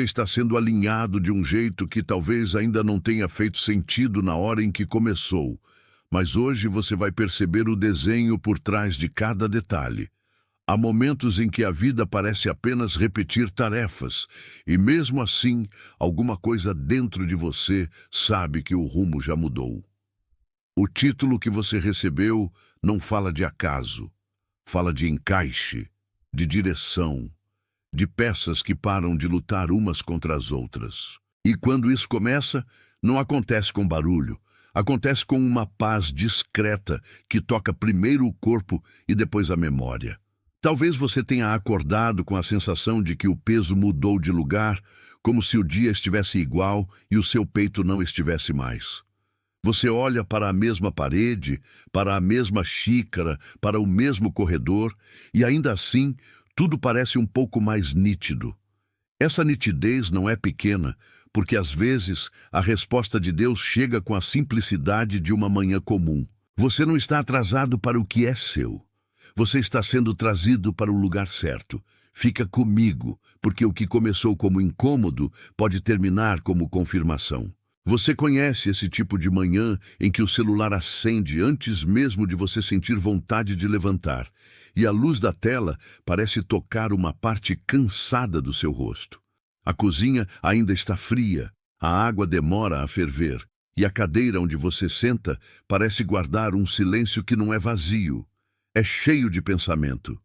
Está sendo alinhado de um jeito que talvez ainda não tenha feito sentido na hora em que começou, mas hoje você vai perceber o desenho por trás de cada detalhe. Há momentos em que a vida parece apenas repetir tarefas, e mesmo assim, alguma coisa dentro de você sabe que o rumo já mudou. O título que você recebeu não fala de acaso, fala de encaixe, de direção, de peças que param de lutar umas contra as outras. E quando isso começa, não acontece com barulho, acontece com uma paz discreta que toca primeiro o corpo e depois a memória. Talvez você tenha acordado com a sensação de que o peso mudou de lugar, como se o dia estivesse igual e o seu peito não estivesse mais. Você olha para a mesma parede, para a mesma xícara, para o mesmo corredor, e ainda assim, tudo parece um pouco mais nítido. Essa nitidez não é pequena, porque às vezes a resposta de Deus chega com a simplicidade de uma manhã comum. Você não está atrasado para o que é seu. Você está sendo trazido para o lugar certo. Fica comigo, porque o que começou como incômodo pode terminar como confirmação. Você conhece esse tipo de manhã em que o celular acende antes mesmo de você sentir vontade de levantar, e a luz da tela parece tocar uma parte cansada do seu rosto. A cozinha ainda está fria, a água demora a ferver, e a cadeira onde você senta parece guardar um silêncio que não é vazio. É cheio de pensamento.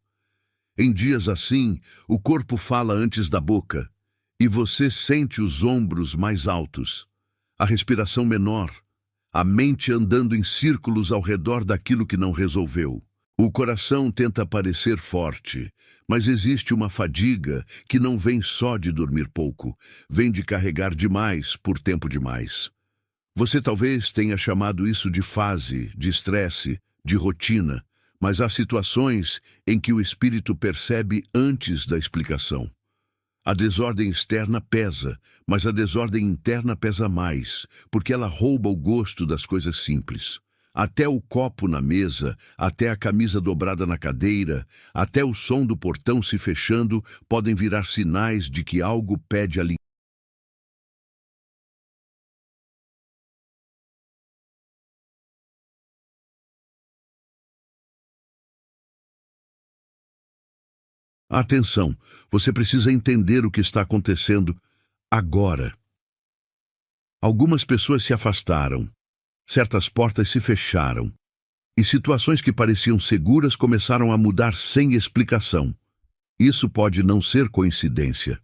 Em dias assim, o corpo fala antes da boca, e você sente os ombros mais altos, a respiração menor, a mente andando em círculos ao redor daquilo que não resolveu. O coração tenta parecer forte, mas existe uma fadiga que não vem só de dormir pouco, vem de carregar demais por tempo demais. Você talvez tenha chamado isso de fase, de estresse, de rotina, mas há situações em que o espírito percebe antes da explicação. A desordem externa pesa, mas a desordem interna pesa mais, porque ela rouba o gosto das coisas simples. Até o copo na mesa, até a camisa dobrada na cadeira, até o som do portão se fechando podem virar sinais de que algo pede alinhamento. Atenção, você precisa entender o que está acontecendo agora. Algumas pessoas se afastaram, certas portas se fecharam, e situações que pareciam seguras começaram a mudar sem explicação. Isso pode não ser coincidência.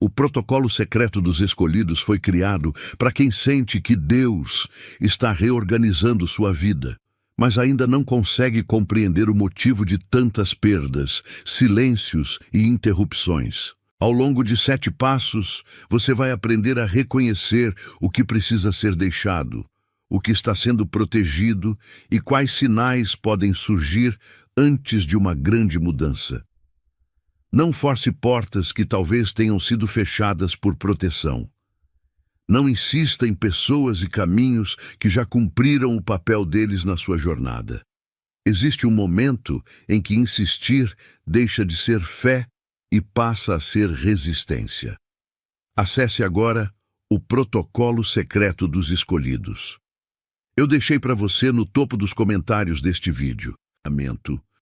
O protocolo secreto dos escolhidos foi criado para quem sente que Deus está reorganizando sua vida, mas ainda não consegue compreender o motivo de tantas perdas, silêncios e interrupções. Ao longo de 7 passos, você vai aprender a reconhecer o que precisa ser deixado, o que está sendo protegido e quais sinais podem surgir antes de uma grande mudança. Não force portas que talvez tenham sido fechadas por proteção. Não insista em pessoas e caminhos que já cumpriram o papel deles na sua jornada. Existe um momento em que insistir deixa de ser fé e passa a ser resistência. Acesse agora o protocolo secreto dos escolhidos. Eu deixei para você no topo dos comentários deste vídeo.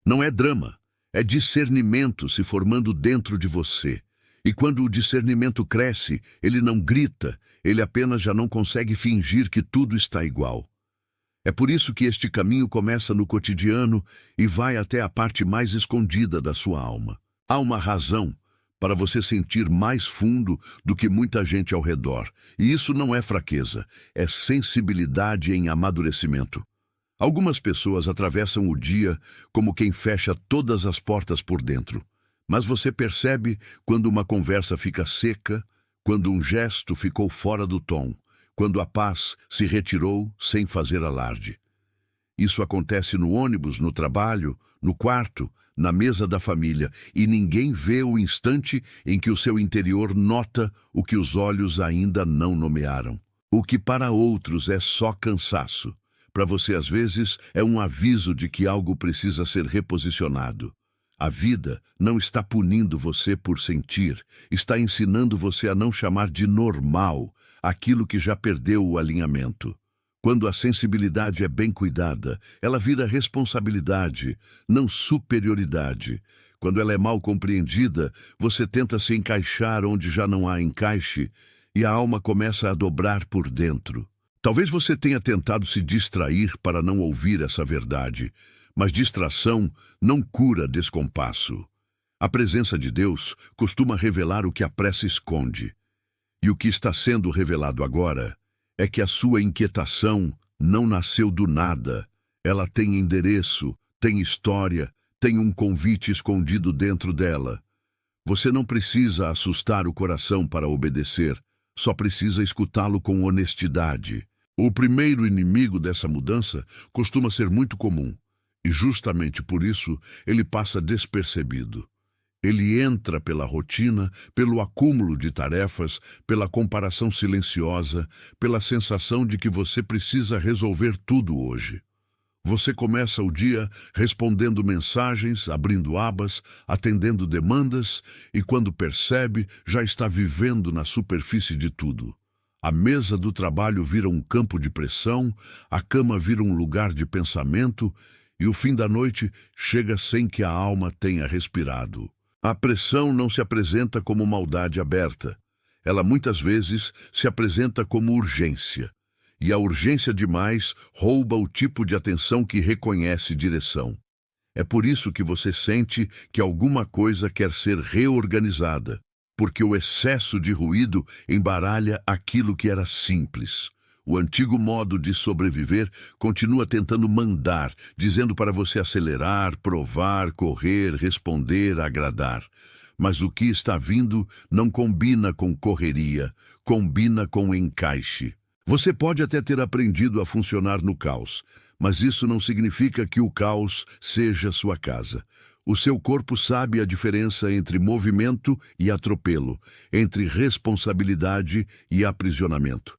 Não é drama, é discernimento se formando dentro de você. E quando o discernimento cresce, ele não grita, ele apenas já não consegue fingir que tudo está igual. É por isso que este caminho começa no cotidiano e vai até a parte mais escondida da sua alma. Há uma razão para você sentir mais fundo do que muita gente ao redor. E isso não é fraqueza, é sensibilidade em amadurecimento. Algumas pessoas atravessam o dia como quem fecha todas as portas por dentro. Mas você percebe quando uma conversa fica seca, quando um gesto ficou fora do tom, quando a paz se retirou sem fazer alarde. Isso acontece no ônibus, no trabalho, no quarto, na mesa da família, e ninguém vê o instante em que o seu interior nota o que os olhos ainda não nomearam. O que para outros é só cansaço, para você às vezes é um aviso de que algo precisa ser reposicionado. A vida não está punindo você por sentir, está ensinando você a não chamar de normal aquilo que já perdeu o alinhamento. Quando a sensibilidade é bem cuidada, ela vira responsabilidade, não superioridade. Quando ela é mal compreendida, você tenta se encaixar onde já não há encaixe e a alma começa a dobrar por dentro. Talvez você tenha tentado se distrair para não ouvir essa verdade, mas distração não cura descompasso. A presença de Deus costuma revelar o que a pressa esconde. E o que está sendo revelado agora é que a sua inquietação não nasceu do nada. Ela tem endereço, tem história, tem um convite escondido dentro dela. Você não precisa assustar o coração para obedecer, só precisa escutá-lo com honestidade. O primeiro inimigo dessa mudança costuma ser muito comum, e justamente por isso ele passa despercebido. Ele entra pela rotina, pelo acúmulo de tarefas, pela comparação silenciosa, pela sensação de que você precisa resolver tudo hoje. Você começa o dia respondendo mensagens, abrindo abas, atendendo demandas e, quando percebe, já está vivendo na superfície de tudo. A mesa do trabalho vira um campo de pressão, a cama vira um lugar de pensamento e o fim da noite chega sem que a alma tenha respirado. A pressão não se apresenta como maldade aberta. Ela muitas vezes se apresenta como urgência. E a urgência demais rouba o tipo de atenção que reconhece direção. É por isso que você sente que alguma coisa quer ser reorganizada, porque o excesso de ruído embaralha aquilo que era simples. O antigo modo de sobreviver continua tentando mandar, dizendo para você acelerar, provar, correr, responder, agradar. Mas o que está vindo não combina com correria, combina com encaixe. Você pode até ter aprendido a funcionar no caos, mas isso não significa que o caos seja sua casa. O seu corpo sabe a diferença entre movimento e atropelo, entre responsabilidade e aprisionamento.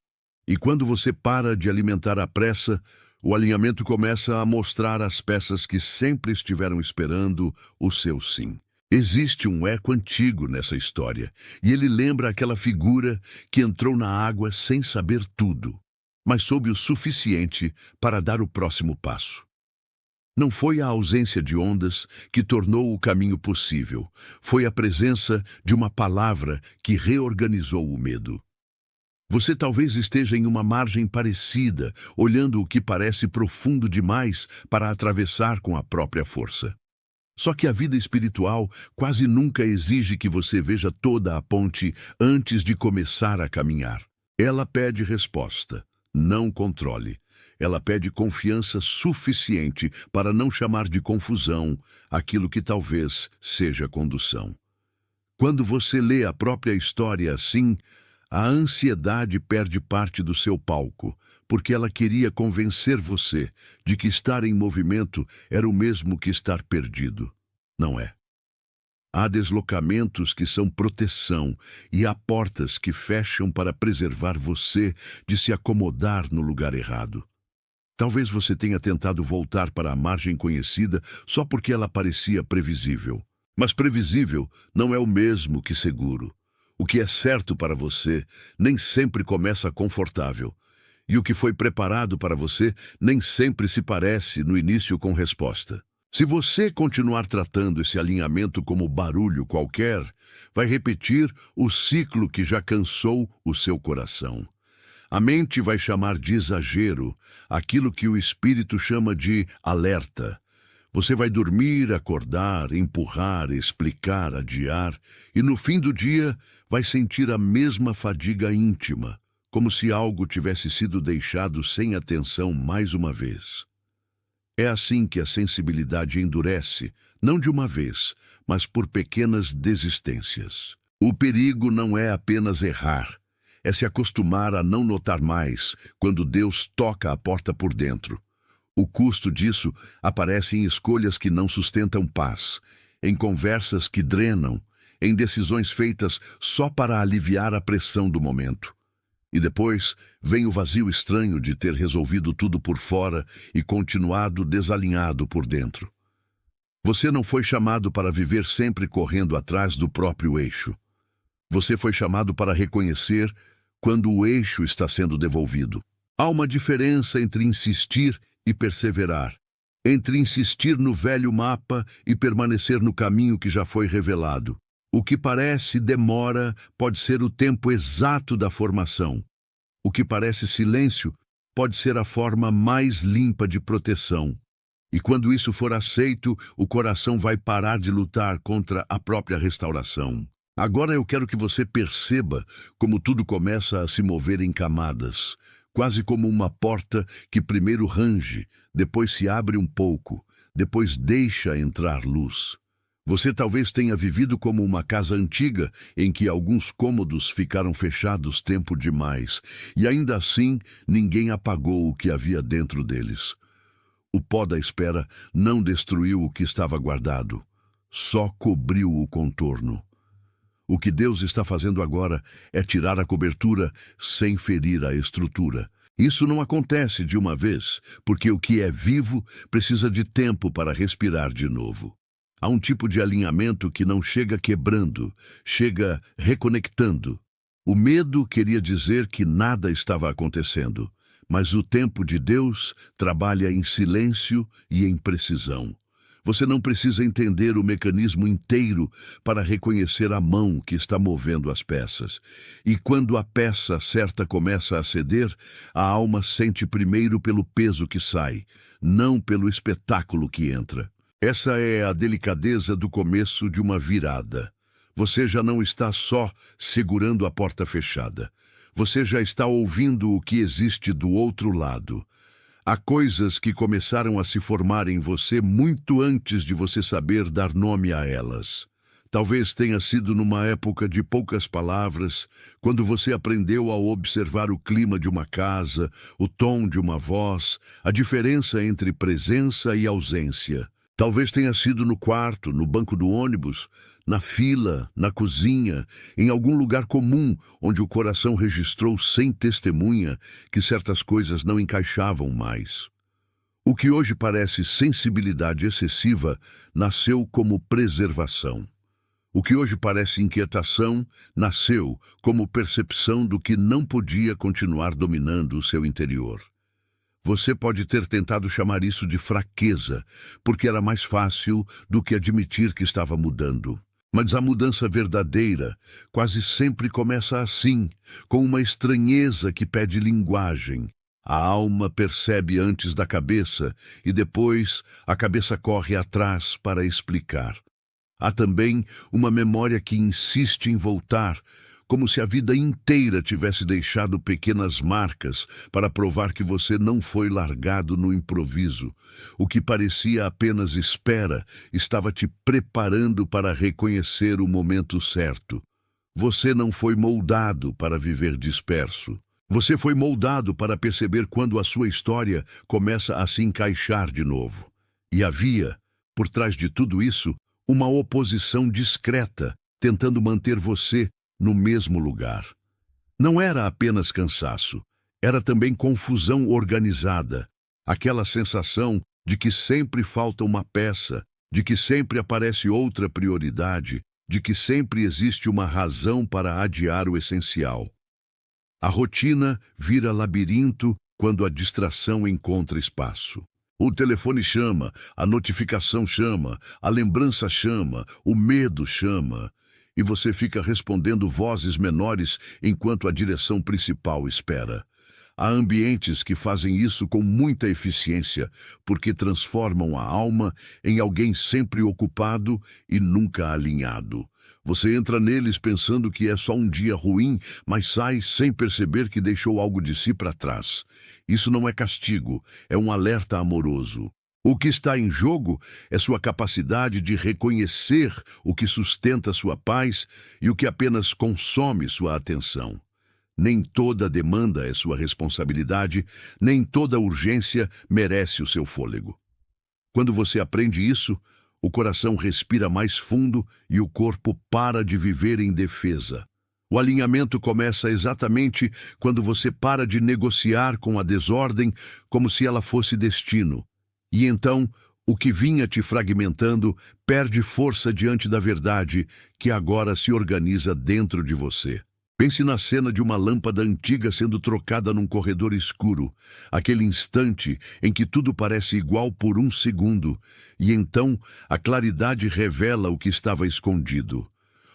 E quando você para de alimentar a pressa, o alinhamento começa a mostrar as peças que sempre estiveram esperando o seu sim. Existe um eco antigo nessa história, e ele lembra aquela figura que entrou na água sem saber tudo, mas soube o suficiente para dar o próximo passo. Não foi a ausência de ondas que tornou o caminho possível, foi a presença de uma palavra que reorganizou o medo. Você talvez esteja em uma margem parecida, olhando o que parece profundo demais para atravessar com a própria força. Só que a vida espiritual quase nunca exige que você veja toda a ponte antes de começar a caminhar. Ela pede resposta, não controle. Ela pede confiança suficiente para não chamar de confusão aquilo que talvez seja condução. Quando você lê a própria história assim, a ansiedade perde parte do seu palco, porque ela queria convencer você de que estar em movimento era o mesmo que estar perdido. Não é. Há deslocamentos que são proteção e há portas que fecham para preservar você de se acomodar no lugar errado. Talvez você tenha tentado voltar para a margem conhecida só porque ela parecia previsível. Mas previsível não é o mesmo que seguro. O que é certo para você nem sempre começa confortável. E o que foi preparado para você nem sempre se parece no início com resposta. Se você continuar tratando esse alinhamento como barulho qualquer, vai repetir o ciclo que já cansou o seu coração. A mente vai chamar de exagero aquilo que o espírito chama de alerta. Você vai dormir, acordar, empurrar, explicar, adiar, e no fim do dia vai sentir a mesma fadiga íntima, como se algo tivesse sido deixado sem atenção mais uma vez. É assim que a sensibilidade endurece, não de uma vez, mas por pequenas desistências. O perigo não é apenas errar, é se acostumar a não notar mais quando Deus toca a porta por dentro. O custo disso aparece em escolhas que não sustentam paz, em conversas que drenam, em decisões feitas só para aliviar a pressão do momento. E depois vem o vazio estranho de ter resolvido tudo por fora e continuado desalinhado por dentro. Você não foi chamado para viver sempre correndo atrás do próprio eixo. Você foi chamado para reconhecer quando o eixo está sendo devolvido. Há uma diferença entre insistir e perseverar, entre insistir no velho mapa e permanecer no caminho que já foi revelado. O que parece demora pode ser o tempo exato da formação. O que parece silêncio pode ser a forma mais limpa de proteção. E quando isso for aceito, o coração vai parar de lutar contra a própria restauração. Agora eu quero que você perceba como tudo começa a se mover em camadas, quase como uma porta que primeiro range, depois se abre um pouco, depois deixa entrar luz. Você talvez tenha vivido como uma casa antiga, em que alguns cômodos ficaram fechados tempo demais, e ainda assim ninguém apagou o que havia dentro deles. O pó da espera não destruiu o que estava guardado, só cobriu o contorno. O que Deus está fazendo agora é tirar a cobertura sem ferir a estrutura. Isso não acontece de uma vez, porque o que é vivo precisa de tempo para respirar de novo. Há um tipo de alinhamento que não chega quebrando, chega reconectando. O medo queria dizer que nada estava acontecendo, mas o tempo de Deus trabalha em silêncio e em precisão. Você não precisa entender o mecanismo inteiro para reconhecer a mão que está movendo as peças. E quando a peça certa começa a ceder, a alma sente primeiro pelo peso que sai, não pelo espetáculo que entra. Essa é a delicadeza do começo de uma virada. Você já não está só segurando a porta fechada. Você já está ouvindo o que existe do outro lado. Há coisas que começaram a se formar em você muito antes de você saber dar nome a elas. Talvez tenha sido numa época de poucas palavras, quando você aprendeu a observar o clima de uma casa, o tom de uma voz, a diferença entre presença e ausência. Talvez tenha sido no quarto, no banco do ônibus, na fila, na cozinha, em algum lugar comum onde o coração registrou sem testemunha que certas coisas não encaixavam mais. O que hoje parece sensibilidade excessiva nasceu como preservação. O que hoje parece inquietação nasceu como percepção do que não podia continuar dominando o seu interior. Você pode ter tentado chamar isso de fraqueza, porque era mais fácil do que admitir que estava mudando. Mas a mudança verdadeira quase sempre começa assim, com uma estranheza que pede linguagem. A alma percebe antes da cabeça e depois a cabeça corre atrás para explicar. Há também uma memória que insiste em voltar, como se a vida inteira tivesse deixado pequenas marcas para provar que você não foi largado no improviso. O que parecia apenas espera estava te preparando para reconhecer o momento certo. Você não foi moldado para viver disperso. Você foi moldado para perceber quando a sua história começa a se encaixar de novo. E havia, por trás de tudo isso, uma oposição discreta, tentando manter você no mesmo lugar. Não era apenas cansaço, era também confusão organizada, aquela sensação de que sempre falta uma peça, de que sempre aparece outra prioridade, de que sempre existe uma razão para adiar o essencial. A rotina vira labirinto quando a distração encontra espaço. O telefone chama, a notificação chama, a lembrança chama, o medo chama. E você fica respondendo vozes menores enquanto a direção principal espera. Há ambientes que fazem isso com muita eficiência, porque transformam a alma em alguém sempre ocupado e nunca alinhado. Você entra neles pensando que é só um dia ruim, mas sai sem perceber que deixou algo de si para trás. Isso não é castigo, é um alerta amoroso. O que está em jogo é sua capacidade de reconhecer o que sustenta sua paz e o que apenas consome sua atenção. Nem toda demanda é sua responsabilidade, nem toda urgência merece o seu fôlego. Quando você aprende isso, o coração respira mais fundo e o corpo para de viver em defesa. O alinhamento começa exatamente quando você para de negociar com a desordem como se ela fosse destino. E então, O que vinha te fragmentando perde força diante da verdade que agora se organiza dentro de você. Pense na cena de uma lâmpada antiga sendo trocada num corredor escuro, aquele instante em que tudo parece igual por um segundo, e então a claridade revela o que estava escondido.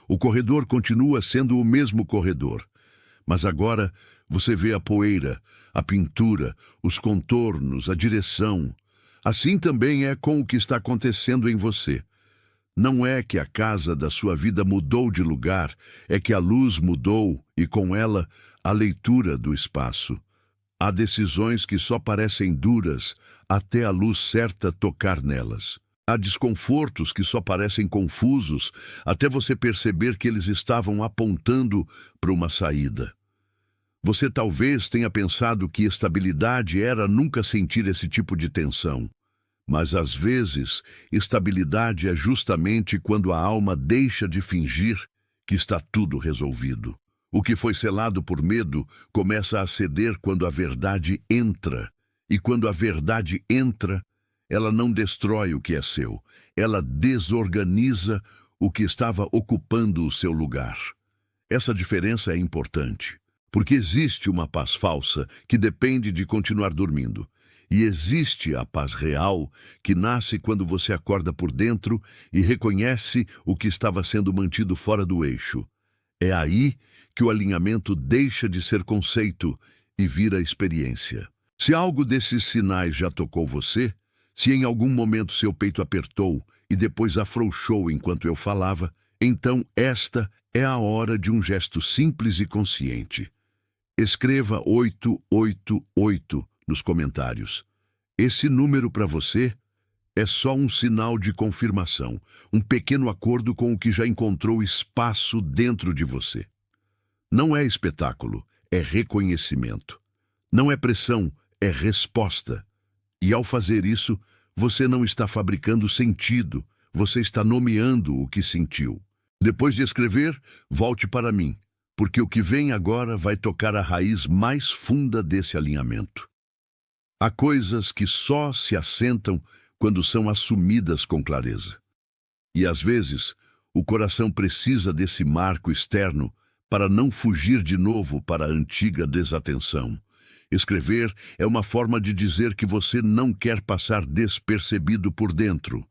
O corredor continua sendo o mesmo corredor, mas agora você vê a poeira, a pintura, os contornos, a direção. Assim também é com o que está acontecendo em você. Não é que a casa da sua vida mudou de lugar, é que a luz mudou e com ela a leitura do espaço. Há decisões que só parecem duras até a luz certa tocar nelas. Há desconfortos que só parecem confusos até você perceber que eles estavam apontando para uma saída. Você talvez tenha pensado que estabilidade era nunca sentir esse tipo de tensão. Mas, às vezes, estabilidade é justamente quando a alma deixa de fingir que está tudo resolvido. O que foi selado por medo começa a ceder quando a verdade entra. E quando a verdade entra, ela não destrói o que é seu. Ela desorganiza o que estava ocupando o seu lugar. Essa diferença é importante, porque existe uma paz falsa que depende de continuar dormindo. E existe a paz real, que nasce quando você acorda por dentro e reconhece o que estava sendo mantido fora do eixo. É aí que o alinhamento deixa de ser conceito e vira experiência. Se algo desses sinais já tocou você, se em algum momento seu peito apertou e depois afrouxou enquanto eu falava, então esta é a hora de um gesto simples e consciente. Escreva 888 nos comentários. Esse número para você é só um sinal de confirmação, um pequeno acordo com o que já encontrou espaço dentro de você. Não é espetáculo, é reconhecimento. Não é pressão, é resposta. E ao fazer isso, você não está fabricando sentido, você está nomeando o que sentiu. Depois de escrever, volte para mim, porque o que vem agora vai tocar a raiz mais funda desse alinhamento. Há coisas que só se assentam quando são assumidas com clareza. E às vezes, o coração precisa desse marco externo para não fugir de novo para a antiga desatenção. Escrever é uma forma de dizer que você não quer passar despercebido por dentro.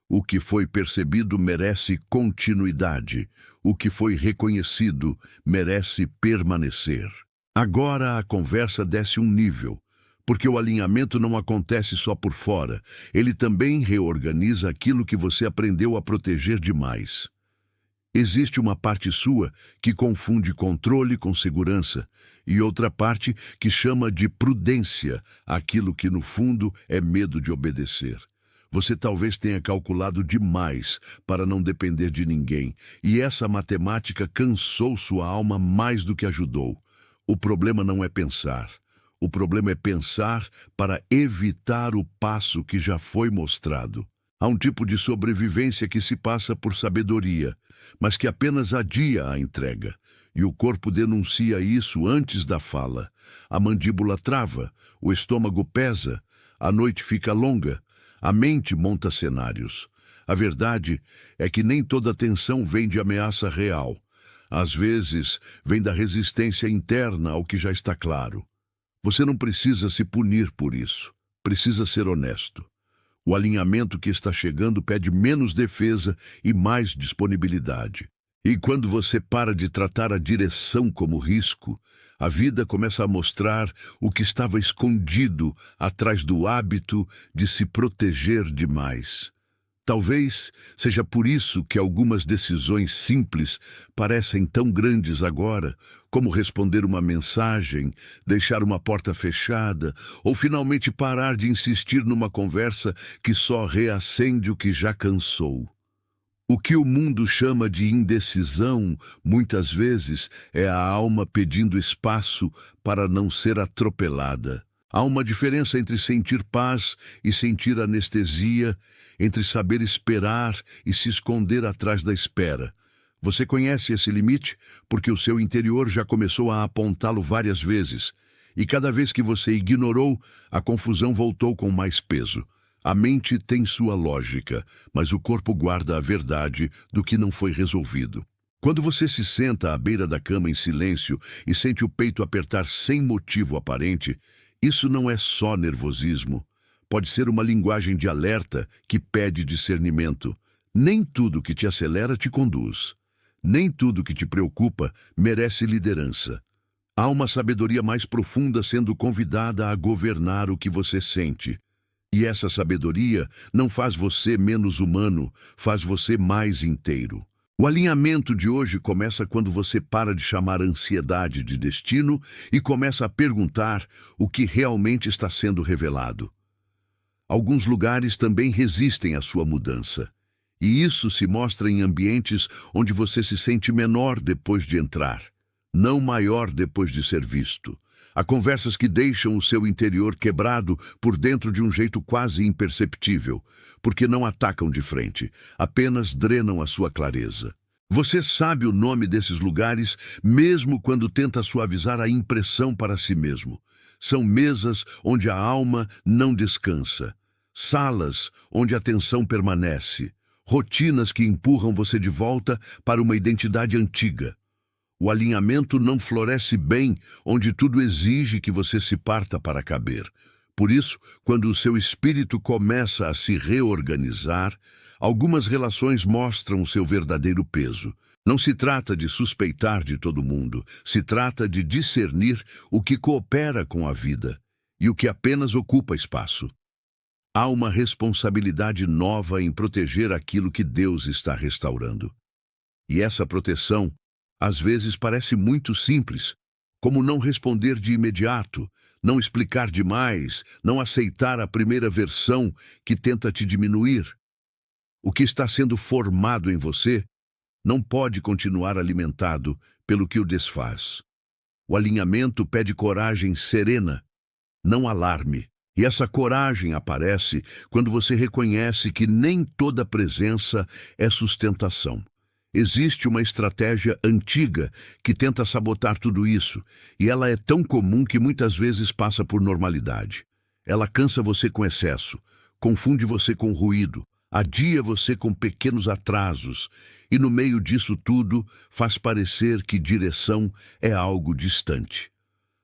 O que foi percebido merece continuidade. O que foi reconhecido merece permanecer. Agora a conversa desce um nível, porque o alinhamento não acontece só por fora. Ele também reorganiza aquilo que você aprendeu a proteger demais. Existe uma parte sua que confunde controle com segurança e outra parte que chama de prudência aquilo que no fundo é medo de obedecer. Você talvez tenha calculado demais para não depender de ninguém, e essa matemática cansou sua alma mais do que ajudou. O problema não é pensar. O problema é pensar para evitar o passo que já foi mostrado. Há um tipo de sobrevivência que se passa por sabedoria, mas que apenas adia a entrega. E o corpo denuncia isso antes da fala. A mandíbula trava, o estômago pesa, a noite fica longa, a mente monta cenários. A verdade é que nem toda tensão vem de ameaça real. Às vezes, vem da resistência interna ao que já está claro. Você não precisa se punir por isso. Precisa ser honesto. O alinhamento que está chegando pede menos defesa e mais disponibilidade. E quando você para de tratar a direção como risco, a vida começa a mostrar o que estava escondido atrás do hábito de se proteger demais. Talvez seja por isso que algumas decisões simples parecem tão grandes agora, como responder uma mensagem, deixar uma porta fechada, ou finalmente parar de insistir numa conversa que só reacende o que já cansou. O que o mundo chama de indecisão, muitas vezes, é a alma pedindo espaço para não ser atropelada. Há uma diferença entre sentir paz e sentir anestesia, entre saber esperar e se esconder atrás da espera. Você conhece esse limite porque o seu interior já começou a apontá-lo várias vezes, e cada vez que você ignorou, a confusão voltou com mais peso. A mente tem sua lógica, mas o corpo guarda a verdade do que não foi resolvido. Quando você se senta à beira da cama em silêncio e sente o peito apertar sem motivo aparente, isso não é só nervosismo. Pode ser uma linguagem de alerta que pede discernimento. Nem tudo que te acelera te conduz. Nem tudo que te preocupa merece liderança. Há uma sabedoria mais profunda sendo convidada a governar o que você sente. E essa sabedoria não faz você menos humano, faz você mais inteiro. O alinhamento de hoje começa quando você para de chamar a ansiedade de destino e começa a perguntar o que realmente está sendo revelado. Alguns lugares também resistem à sua mudança. E isso se mostra em ambientes onde você se sente menor depois de entrar, não maior depois de ser visto. Há conversas que deixam o seu interior quebrado por dentro de um jeito quase imperceptível, porque não atacam de frente, apenas drenam a sua clareza. Você sabe o nome desses lugares, mesmo quando tenta suavizar a impressão para si mesmo. São mesas onde a alma não descansa, salas onde a tensão permanece, rotinas que empurram você de volta para uma identidade antiga. O alinhamento não floresce bem onde tudo exige que você se parta para caber. Por isso, quando o seu espírito começa a se reorganizar, algumas relações mostram o seu verdadeiro peso. Não se trata de suspeitar de todo mundo, se trata de discernir o que coopera com a vida e o que apenas ocupa espaço. Há uma responsabilidade nova em proteger aquilo que Deus está restaurando. E essa proteção às vezes parece muito simples, como não responder de imediato, não explicar demais, não aceitar a primeira versão que tenta te diminuir. O que está sendo formado em você não pode continuar alimentado pelo que o desfaz. O alinhamento pede coragem serena, não alarme. E essa coragem aparece quando você reconhece que nem toda presença é sustentação. Existe uma estratégia antiga que tenta sabotar tudo isso, e ela é tão comum que muitas vezes passa por normalidade. Ela cansa você com excesso, confunde você com ruído, adia você com pequenos atrasos, e no meio disso tudo faz parecer que direção é algo distante.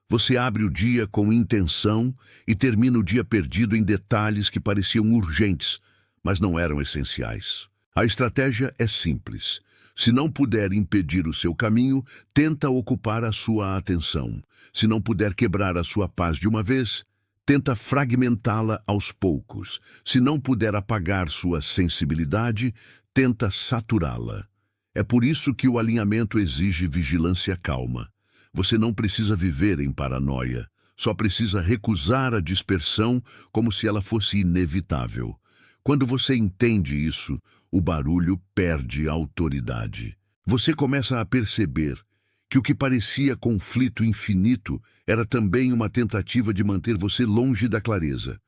Você abre o dia com intenção e termina o dia perdido em detalhes que pareciam urgentes, mas não eram essenciais. A estratégia é simples. Se não puder impedir o seu caminho, tenta ocupar a sua atenção. Se não puder quebrar a sua paz de uma vez, tenta fragmentá-la aos poucos. Se não puder apagar sua sensibilidade, tenta saturá-la. É por isso que o alinhamento exige vigilância calma. Você não precisa viver em paranoia. Só precisa recusar a dispersão como se ela fosse inevitável. Quando você entende isso, o barulho perde autoridade. Você começa a perceber que o que parecia conflito infinito era também uma tentativa de manter você longe da clareza.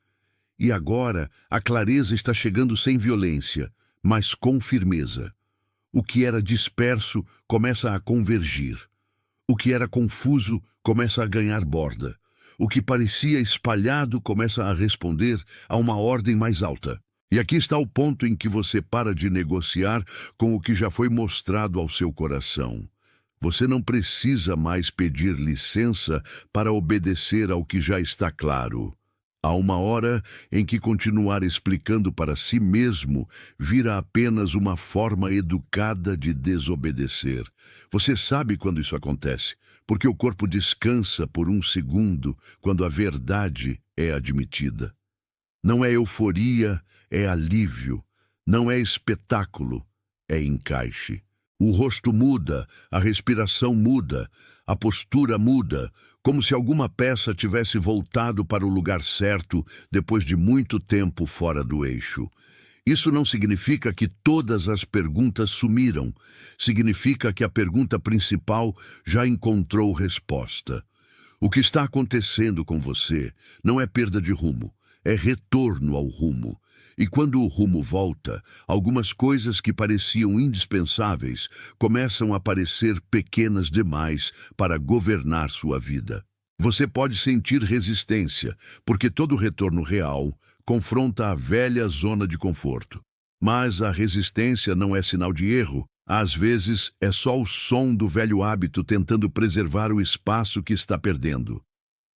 E agora, a clareza está chegando sem violência, mas com firmeza. O que era disperso começa a convergir. O que era confuso começa a ganhar borda. O que parecia espalhado começa a responder a uma ordem mais alta. E aqui está o ponto em que você para de negociar com o que já foi mostrado ao seu coração. Você não precisa mais pedir licença para obedecer ao que já está claro. Há uma hora em que continuar explicando para si mesmo vira apenas uma forma educada de desobedecer. Você sabe quando isso acontece, porque o corpo descansa por um segundo quando a verdade é admitida. Não é euforia, é alívio. Não é espetáculo, é encaixe. O rosto muda, a respiração muda, a postura muda, como se alguma peça tivesse voltado para o lugar certo depois de muito tempo fora do eixo. Isso não significa que todas as perguntas sumiram. Significa que a pergunta principal já encontrou resposta. O que está acontecendo com você não é perda de rumo, é retorno ao rumo. E quando o rumo volta, algumas coisas que pareciam indispensáveis começam a parecer pequenas demais para governar sua vida. Você pode sentir resistência, porque todo retorno real confronta a velha zona de conforto. Mas a resistência não é sinal de erro. Às vezes, é só o som do velho hábito tentando preservar o espaço que está perdendo.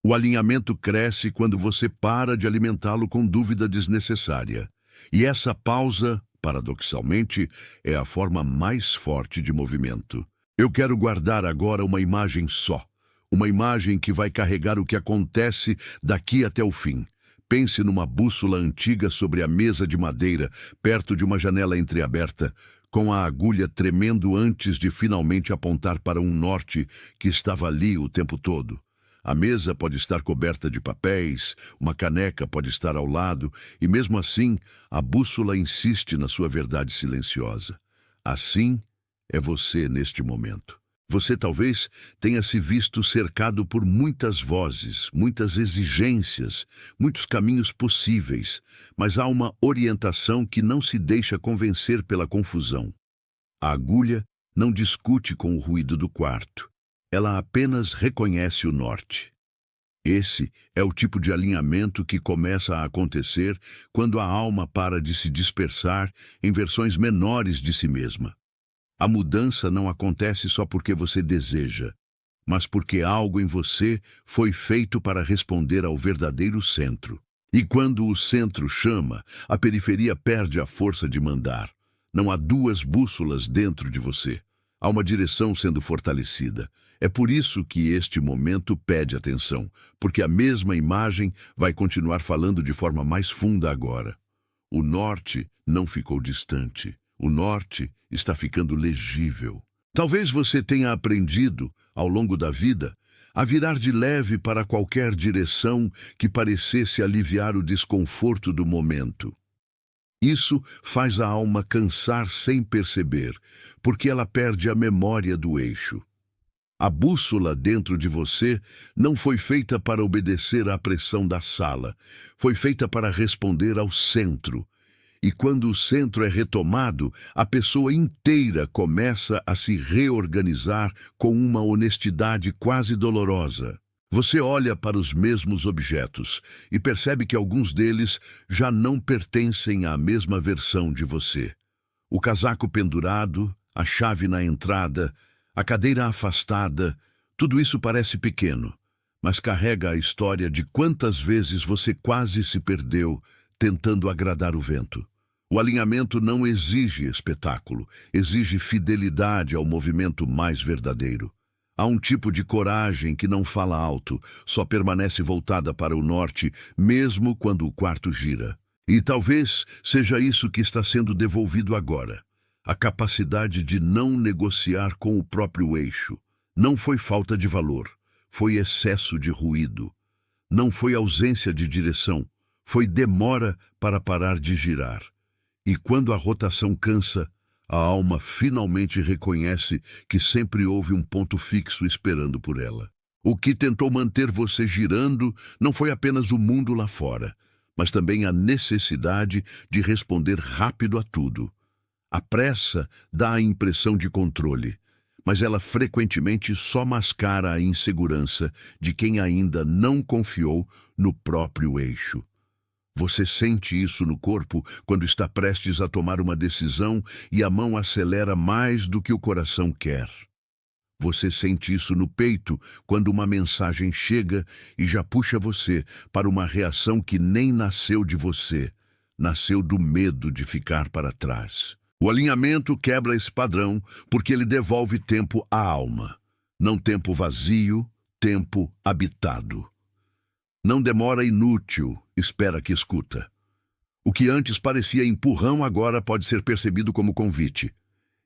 O alinhamento cresce quando você para de alimentá-lo com dúvida desnecessária. E essa pausa, paradoxalmente, é a forma mais forte de movimento. Eu quero guardar agora uma imagem só. Uma imagem que vai carregar o que acontece daqui até o fim. Pense numa bússola antiga sobre a mesa de madeira, perto de uma janela entreaberta, com a agulha tremendo antes de finalmente apontar para um norte que estava ali o tempo todo. A mesa pode estar coberta de papéis, uma caneca pode estar ao lado, e mesmo assim, a bússola insiste na sua verdade silenciosa. Assim é você neste momento. Você talvez tenha se visto cercado por muitas vozes, muitas exigências, muitos caminhos possíveis, mas há uma orientação que não se deixa convencer pela confusão. A agulha não discute com o ruído do quarto. Ela apenas reconhece o norte. Esse é o tipo de alinhamento que começa a acontecer quando a alma para de se dispersar em versões menores de si mesma. A mudança não acontece só porque você deseja, mas porque algo em você foi feito para responder ao verdadeiro centro. E quando o centro chama, a periferia perde a força de mandar. Não há duas bússolas dentro de você. Há uma direção sendo fortalecida. É por isso que este momento pede atenção, porque a mesma imagem vai continuar falando de forma mais funda agora. O norte não ficou distante. O norte está ficando legível. Talvez você tenha aprendido, ao longo da vida, a virar de leve para qualquer direção que parecesse aliviar o desconforto do momento. Isso faz a alma cansar sem perceber, porque ela perde a memória do eixo. A bússola dentro de você não foi feita para obedecer à pressão da sala, foi feita para responder ao centro. E quando o centro é retomado, a pessoa inteira começa a se reorganizar com uma honestidade quase dolorosa. Você olha para os mesmos objetos e percebe que alguns deles já não pertencem à mesma versão de você. O casaco pendurado, a chave na entrada, a cadeira afastada, tudo isso parece pequeno, mas carrega a história de quantas vezes você quase se perdeu tentando agradar o vento. O alinhamento não exige espetáculo, exige fidelidade ao movimento mais verdadeiro. Há um tipo de coragem que não fala alto, só permanece voltada para o norte, mesmo quando o quarto gira. E talvez seja isso que está sendo devolvido agora. A capacidade de não negociar com o próprio eixo. Não foi falta de valor, foi excesso de ruído. Não foi ausência de direção, foi demora para parar de girar. E quando a rotação cansa, a alma finalmente reconhece que sempre houve um ponto fixo esperando por ela. O que tentou manter você girando não foi apenas o mundo lá fora, mas também a necessidade de responder rápido a tudo. A pressa dá a impressão de controle, mas ela frequentemente só mascara a insegurança de quem ainda não confiou no próprio eixo. Você sente isso no corpo quando está prestes a tomar uma decisão e a mão acelera mais do que o coração quer. Você sente isso no peito quando uma mensagem chega e já puxa você para uma reação que nem nasceu de você, nasceu do medo de ficar para trás. O alinhamento quebra esse padrão porque ele devolve tempo à alma. Não tempo vazio, tempo habitado. Não demora inútil, espera que escuta. O que antes parecia empurrão agora pode ser percebido como convite.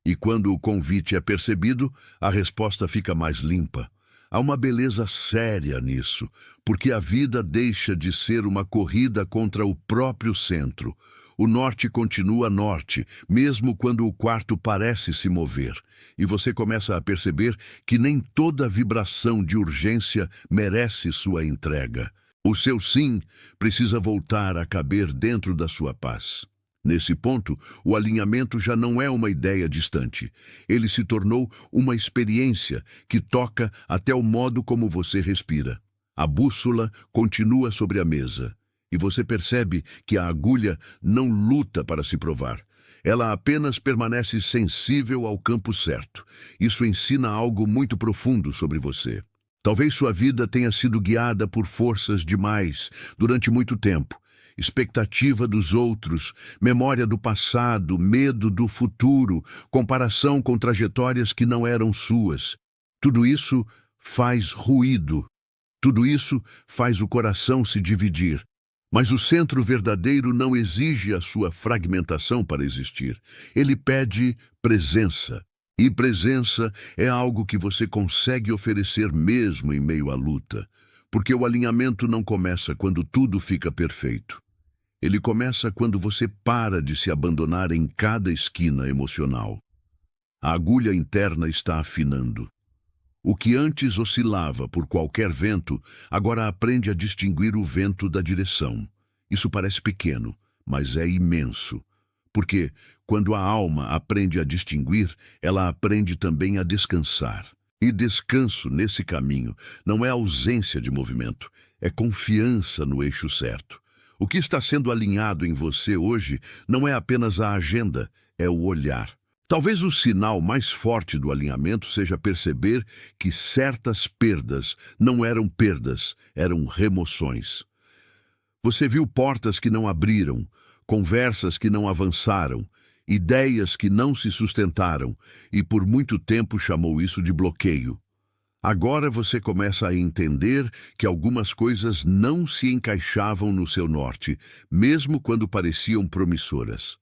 E quando o convite é percebido, a resposta fica mais limpa. Há uma beleza séria nisso, porque a vida deixa de ser uma corrida contra o próprio centro. O norte continua norte, mesmo quando o quarto parece se mover. E você começa a perceber que nem toda vibração de urgência merece sua entrega. O seu sim precisa voltar a caber dentro da sua paz. Nesse ponto, o alinhamento já não é uma ideia distante. Ele se tornou uma experiência que toca até o modo como você respira. A bússola continua sobre a mesa. E você percebe que a agulha não luta para se provar. Ela apenas permanece sensível ao campo certo. Isso ensina algo muito profundo sobre você. Talvez sua vida tenha sido guiada por forças demais durante muito tempo. Expectativa dos outros, memória do passado, medo do futuro, comparação com trajetórias que não eram suas. Tudo isso faz ruído. Tudo isso faz o coração se dividir. Mas o centro verdadeiro não exige a sua fragmentação para existir. Ele pede presença. E presença é algo que você consegue oferecer mesmo em meio à luta. Porque o alinhamento não começa quando tudo fica perfeito. Ele começa quando você para de se abandonar em cada esquina emocional. A agulha interna está afinando. O que antes oscilava por qualquer vento, agora aprende a distinguir o vento da direção. Isso parece pequeno, mas é imenso. Porque, quando a alma aprende a distinguir, ela aprende também a descansar. E descanso nesse caminho não é ausência de movimento, é confiança no eixo certo. O que está sendo alinhado em você hoje não é apenas a agenda, é o olhar. Talvez o sinal mais forte do alinhamento seja perceber que certas perdas não eram perdas, eram remoções. Você viu portas que não abriram, conversas que não avançaram, ideias que não se sustentaram, e por muito tempo chamou isso de bloqueio. Agora você começa a entender que algumas coisas não se encaixavam no seu norte, mesmo quando pareciam promissoras.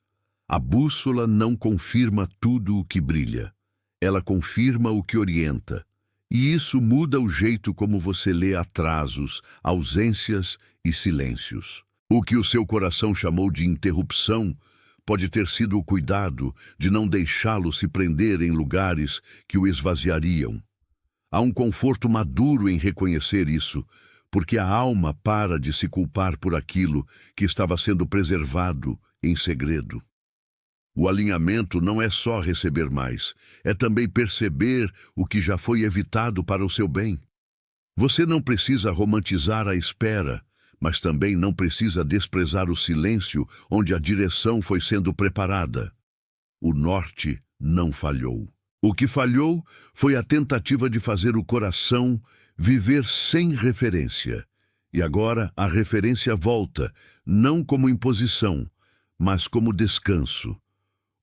A bússola não confirma tudo o que brilha. Ela confirma o que orienta. E isso muda o jeito como você lê atrasos, ausências e silêncios. O que o seu coração chamou de interrupção pode ter sido o cuidado de não deixá-lo se prender em lugares que o esvaziariam. Há um conforto maduro em reconhecer isso, porque a alma para de se culpar por aquilo que estava sendo preservado em segredo. O alinhamento não é só receber mais, é também perceber o que já foi evitado para o seu bem. Você não precisa romantizar a espera, mas também não precisa desprezar o silêncio onde a direção foi sendo preparada. O norte não falhou. O que falhou foi a tentativa de fazer o coração viver sem referência. E agora a referência volta, não como imposição, mas como descanso.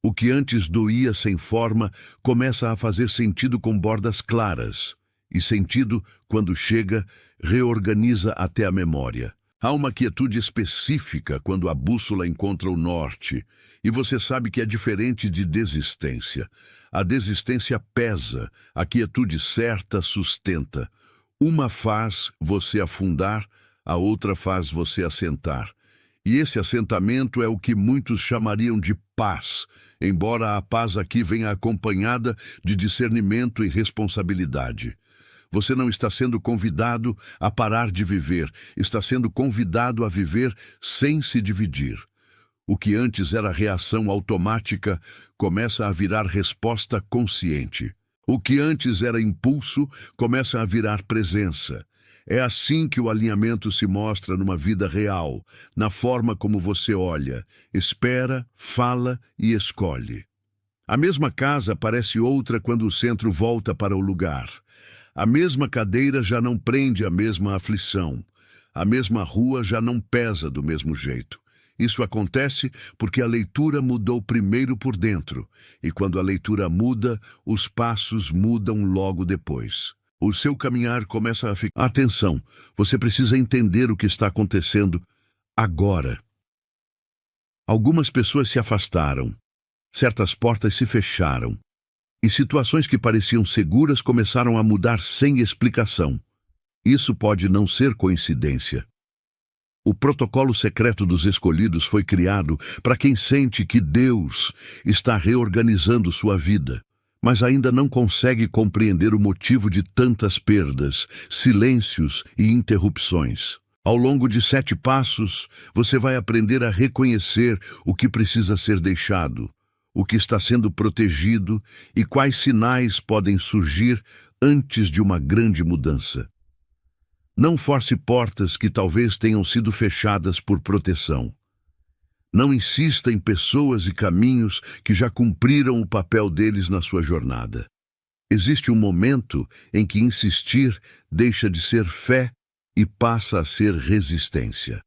O que antes doía sem forma começa a fazer sentido com bordas claras. E sentido, quando chega, reorganiza até a memória. Há uma quietude específica quando a bússola encontra o norte. E você sabe que é diferente de desistência. A desistência pesa, a quietude certa sustenta. Uma faz você afundar, a outra faz você assentar. E esse assentamento é o que muitos chamariam de paz, embora a paz aqui venha acompanhada de discernimento e responsabilidade. Você não está sendo convidado a parar de viver, está sendo convidado a viver sem se dividir. O que antes era reação automática começa a virar resposta consciente. O que antes era impulso começa a virar presença. É assim que o alinhamento se mostra numa vida real, na forma como você olha, espera, fala e escolhe. A mesma casa parece outra quando o centro volta para o lugar. A mesma cadeira já não prende a mesma aflição. A mesma rua já não pesa do mesmo jeito. Isso acontece porque a leitura mudou primeiro por dentro, e quando a leitura muda, os passos mudam logo depois. O seu caminhar começa a ficar... Atenção, você precisa entender o que está acontecendo agora. Algumas pessoas se afastaram, certas portas se fecharam, e situações que pareciam seguras começaram a mudar sem explicação. Isso pode não ser coincidência. O protocolo secreto dos escolhidos foi criado para quem sente que Deus está reorganizando sua vida, mas ainda não consegue compreender o motivo de tantas perdas, silêncios e interrupções. Ao longo de 7 passos, você vai aprender a reconhecer o que precisa ser deixado, o que está sendo protegido e quais sinais podem surgir antes de uma grande mudança. Não force portas que talvez tenham sido fechadas por proteção. Não insista em pessoas e caminhos que já cumpriram o papel deles na sua jornada. Existe um momento em que insistir deixa de ser fé e passa a ser resistência.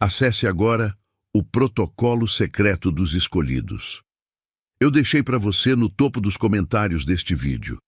Acesse agora o Protocolo Secreto dos Escolhidos. Eu deixei para você no topo dos comentários deste vídeo.